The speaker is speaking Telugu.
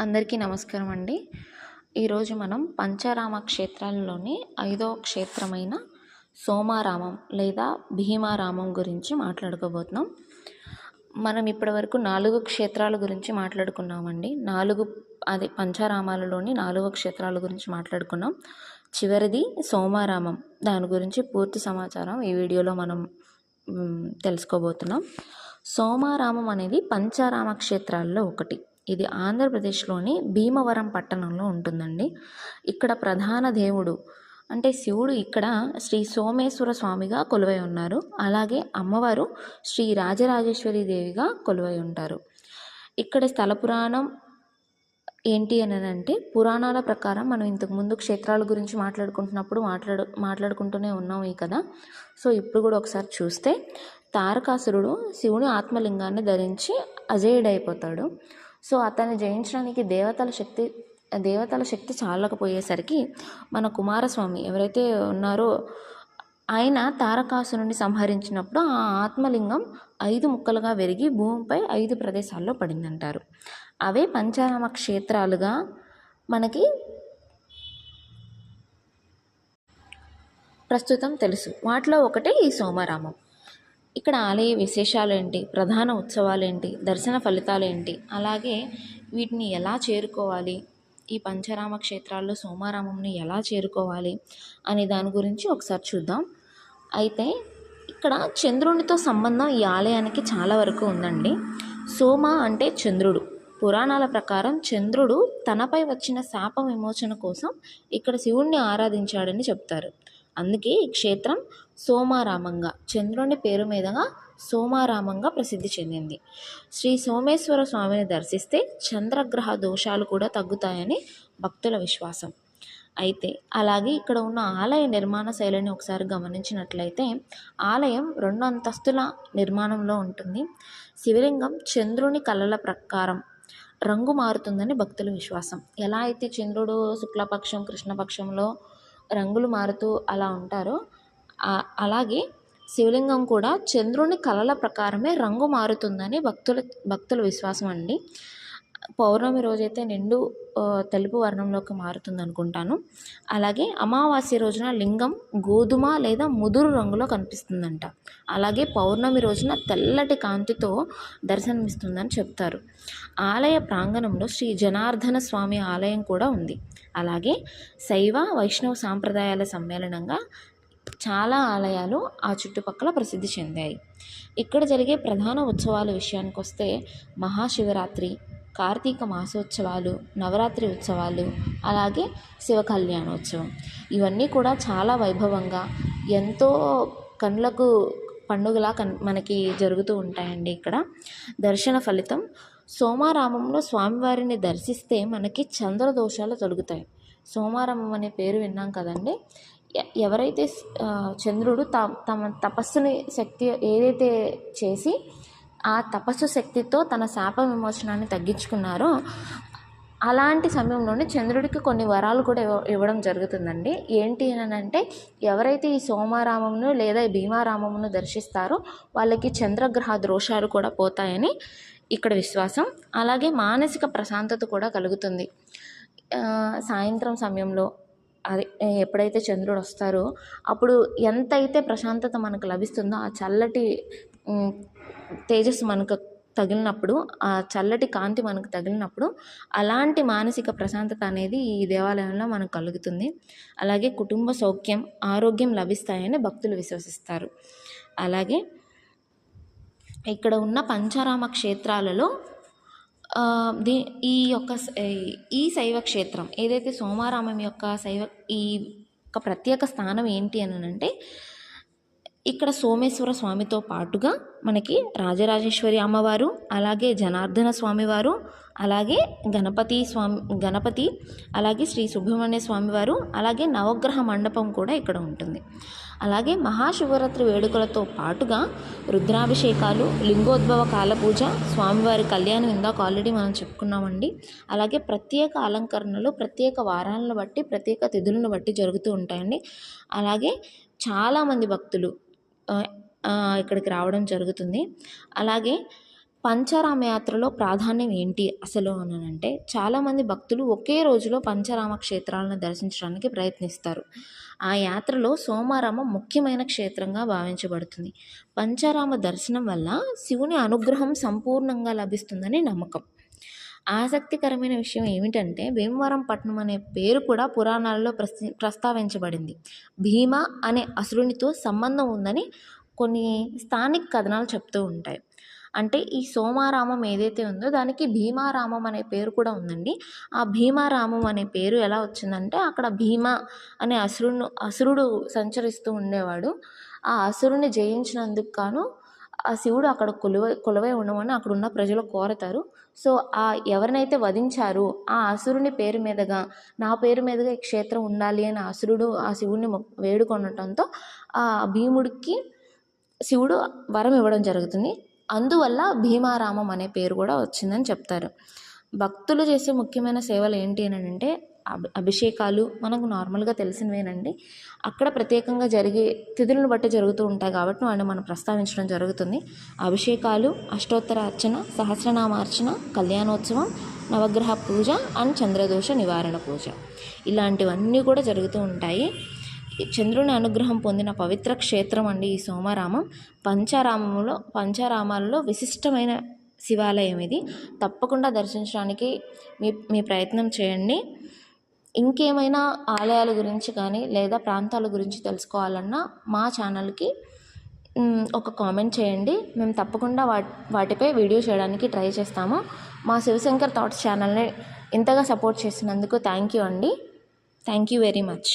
అందరికీ నమస్కారం అండి. ఈరోజు మనం పంచారామ క్షేత్రాల్లోని 5వ క్షేత్రమైన సోమారామం లేదా భీమారామం గురించి మాట్లాడుకోబోతున్నాం. మనం ఇప్పటివరకు 4 క్షేత్రాల గురించి మాట్లాడుకున్నామండి. పంచారామాలలోని 4వ క్షేత్రాల గురించి మాట్లాడుకున్నాం. చివరిది సోమారామం. దాని గురించి పూర్తి సమాచారం ఈ వీడియోలో మనం తెలుసుకోబోతున్నాం. సోమారామం అనేది పంచారామ క్షేత్రాల్లో ఒకటి. ఇది ఆంధ్రప్రదేశ్లోని భీమవరం పట్టణంలో ఉంటుందండి. ఇక్కడ ప్రధాన దేవుడు అంటే శివుడు ఇక్కడ శ్రీ సోమేశ్వర స్వామిగా కొలువై ఉన్నారు. అలాగే అమ్మవారు శ్రీ రాజరాజేశ్వరి దేవిగా కొలువై ఉంటారు. ఇక్కడ స్థల పురాణం ఏంటి అని అంటే, పురాణాల ప్రకారం మనం ఇంతకుముందు క్షేత్రాల గురించి మాట్లాడుకుంటున్నప్పుడు మాట్లాడుకుంటూనే ఉన్నాం ఈ కదా. సో ఇప్పుడు కూడా ఒకసారి చూస్తే, తారకాసురుడు శివుని ఆత్మలింగాన్ని ధరించి అజేయుడైపోతాడు. సో అతన్ని జయించడానికి దేవతల శక్తి చాలకపోయేసరికి మన కుమారస్వామి ఎవరైతే ఉన్నారో ఆయన తారకాసురుని సంహరించినప్పుడు ఆ ఆత్మలింగం 5 ముక్కలుగా విరిగి భూమిపై 5 ప్రదేశాల్లో పడిందంటారు. అవే పంచారామ క్షేత్రాలుగా మనకి ప్రస్తుతం తెలుసు. వాటిలో ఒకటే ఈ సోమారామం. ఇక్కడ ఆలయ విశేషాలు ఏంటి, ప్రధాన ఉత్సవాలు ఏంటి, దర్శన ఫలితాలు ఏంటి, అలాగే వీటిని ఎలా చేరుకోవాలి, ఈ పంచారామ క్షేత్రాల్లో సోమారామంని ఎలా చేరుకోవాలి అనే దాని గురించి ఒకసారి చూద్దాం. అయితే ఇక్కడ చంద్రునితో సంబంధం ఈ ఆలయానికి చాలా వరకు ఉందండి. సోమ అంటే చంద్రుడు. పురాణాల ప్రకారం చంద్రుడు తనపై వచ్చిన శాప విమోచన కోసం ఇక్కడ శివుణ్ణి ఆరాధించాడని చెప్తారు. అందుకే ఈ క్షేత్రం సోమారామంగా, చంద్రుని పేరు మీదుగా సోమారామంగా ప్రసిద్ధి చెందింది. శ్రీ సోమేశ్వర స్వామిని దర్శిస్తే చంద్రగ్రహ దోషాలు కూడా తగ్గుతాయని భక్తుల విశ్వాసం. అయితే అలాగే ఇక్కడ ఉన్న ఆలయ నిర్మాణ శైలిని ఒకసారి గమనించినట్లయితే, ఆలయం 2 అంతస్తుల నిర్మాణంలో ఉంటుంది. శివలింగం చంద్రుని కళల ప్రకారం రంగు మారుతుందని భక్తుల విశ్వాసం. ఎలా అయితే చంద్రుడు శుక్లపక్షం కృష్ణపక్షంలో రంగులు మారుతూ అలా ఉంటారో, అలాగే శివలింగం కూడా చంద్రుని కళల ప్రకారమే రంగు మారుతుందని భక్తుల విశ్వాసం అండి. పౌర్ణమి రోజైతే నిండు తెలుపు వర్ణంలోకి మారుతుంది అనుకుంటాను. అలాగే అమావాస్య రోజున లింగం గోధుమ లేదా ముదురు రంగులో కనిపిస్తుందంట. అలాగే పౌర్ణమి రోజున తెల్లటి కాంతితో దర్శనమిస్తుందని చెప్తారు. ఆలయ ప్రాంగణంలో శ్రీ జనార్దన స్వామి ఆలయం కూడా ఉంది. అలాగే శైవ వైష్ణవ సాంప్రదాయాల సమ్మేళనంగా చాలా ఆలయాలు ఆ చుట్టుపక్కల ప్రసిద్ధి చెందాయి. ఇక్కడ జరిగే ప్రధాన ఉత్సవాల విషయానికి వస్తే, మహాశివరాత్రి, కార్తీక మాసోత్సవాలు, నవరాత్రి ఉత్సవాలు, అలాగే శివ కళ్యాణోత్సవం, ఇవన్నీ కూడా చాలా వైభవంగా ఎంతో కళ్ళకు పండుగలా మనకి జరుగుతూ ఉంటాయండి. ఇక్కడ దర్శన ఫలితం, సోమారామంలో స్వామివారిని దర్శిస్తే మనకి చంద్రదోషాలు తొలగుతాయి. సోమారామం అనే పేరు విన్నాం కదండి. ఎవరైతే చంద్రుడు తమ తపస్సుని శక్తి ఏదైతే చేసి ఆ తపస్సు శక్తితో తన శాప విమోచనాన్ని తగ్గించుకున్నారో, అలాంటి సమయంలోనే చంద్రుడికి కొన్ని వరాలు కూడా ఇవ్వడం జరుగుతుందండి. ఏంటి అని అంటే, ఎవరైతే ఈ సోమారామమును లేదా భీమారామమును దర్శిస్తారో వాళ్ళకి చంద్రగ్రహ దోషాలు కూడా పోతాయని ఇక్కడ విశ్వాసం. అలాగే మానసిక ప్రశాంతత కూడా కలుగుతుంది. సాయంత్రం సమయంలో అది ఎప్పుడైతే చంద్రుడు వస్తారో అప్పుడు ఎంతైతే ప్రశాంతత మనకు లభిస్తుందో, ఆ చల్లటి తేజస్సు మనకు తగిలినప్పుడు, ఆ చల్లటి కాంతి మనకు తగిలినప్పుడు అలాంటి మానసిక ప్రశాంతత అనేది ఈ దేవాలయంలో మనకు కలుగుతుంది. అలాగే కుటుంబ సౌఖ్యం, ఆరోగ్యం లభిస్తాయని భక్తులు విశ్వసిస్తారు. అలాగే ఇక్కడ ఉన్న పంచారామ క్షేత్రాలలో ఈ శైవ క్షేత్రం ఏదైతే సోమారామం యొక్క ఈ యొక్క ప్రత్యేక స్థానం ఏంటి అని అంటే, ఇక్కడ సోమేశ్వర స్వామితో పాటుగా మనకి రాజరాజేశ్వరి అమ్మవారు, అలాగే జనార్దన స్వామివారు, అలాగే గణపతి, అలాగే శ్రీ సుబ్రహ్మణ్య స్వామివారు, అలాగే నవగ్రహ మండపం కూడా ఇక్కడ ఉంటుంది. అలాగే మహాశివరాత్రి వేడుకలతో పాటుగా రుద్రాభిషేకాలు, లింగోద్భవ కాలపూజ, స్వామివారి కళ్యాణం ఇందాక ఆల్రెడీ మనం చెప్పుకున్నామండి. అలాగే ప్రత్యేక అలంకరణలు ప్రత్యేక వారాలను బట్టి, ప్రత్యేక తిథులను బట్టి జరుగుతూ ఉంటాయండి. అలాగే చాలామంది భక్తులు ఇక్కడికి రావడం జరుగుతుంది. అలాగే పంచరామ యాత్రలో ప్రాధాన్యం ఏంటి అసలు అనంటే, చాలామంది భక్తులు ఒకే రోజులో పంచరామ క్షేత్రాలను దర్శించడానికి ప్రయత్నిస్తారు. ఆ యాత్రలో సోమారామం ముఖ్యమైన క్షేత్రంగా భావించబడుతుంది. పంచరామ దర్శనం వల్ల శివుని అనుగ్రహం సంపూర్ణంగా లభిస్తుందని నమ్మకం. ఆసక్తికరమైన విషయం ఏమిటంటే, భీమవరం పట్టణం అనే పేరు కూడా పురాణాలలో ప్రస్తావించబడింది. భీమ అనే అసురునితో సంబంధం ఉందని కొన్ని స్థానిక కథనాలు చెప్తూ ఉంటాయి. అంటే ఈ సోమారామం ఏదైతే ఉందో దానికి భీమారామం అనే పేరు కూడా ఉందండి. ఆ భీమారామం అనే పేరు ఎలా వచ్చిందంటే, అక్కడ భీమ అనే అసురుడు సంచరిస్తూ ఉండేవాడు. ఆ అసురుని జయించినందుకు గాను ఆ శివుడు అక్కడ కొలువై ఉండమని అక్కడున్న ప్రజలు కోరతారు. సో ఎవరినైతే వధించారో ఆ అసురుని పేరు మీదుగా, నా పేరు మీదుగా ఈ క్షేత్రం ఉండాలి అని అసురుడు ఆ శివుడిని వేడుకొనటంతో ఆ భీముడికి శివుడు వరం ఇవ్వడం జరుగుతుంది. అందువల్ల భీమారామం అనే పేరు కూడా వచ్చిందని చెప్తారు. భక్తులు చేసే ముఖ్యమైన సేవలు ఏంటి అని అంటే, అభిషేకాలు మనకు నార్మల్గా తెలిసినవేనండి. అక్కడ ప్రత్యేకంగా జరిగే తిథులను బట్టి జరుగుతూ ఉంటాయి కాబట్టి వాటిని మనం ప్రస్తావించడం జరుగుతుంది. అభిషేకాలు, అష్టోత్తర అర్చన, సహస్రనామార్చన, కళ్యాణోత్సవం, నవగ్రహ పూజ అండ్ చంద్రదోష నివారణ పూజ, ఇలాంటివన్నీ కూడా జరుగుతూ ఉంటాయి. చంద్రుని అనుగ్రహం పొందిన పవిత్ర క్షేత్రం అండి ఈ సోమారామం. పంచరామాలలో విశిష్టమైన శివాలయం ఇది. తప్పకుండా దర్శించడానికి మీ ప్రయత్నం చేయండి. ఇంకేమైనా ఆలయాల గురించి కానీ లేదా ప్రాంతాల గురించి తెలుసుకోవాలన్నా మా ఛానల్కి ఒక కామెంట్ చేయండి. మేము తప్పకుండా వాటిపై వీడియో చేయడానికి ట్రై చేస్తాము. మా శివశంకర్ థాట్స్ ఛానల్ని ఇంతగా సపోర్ట్ చేసినందుకు థ్యాంక్ యూ అండి. Thank you very much.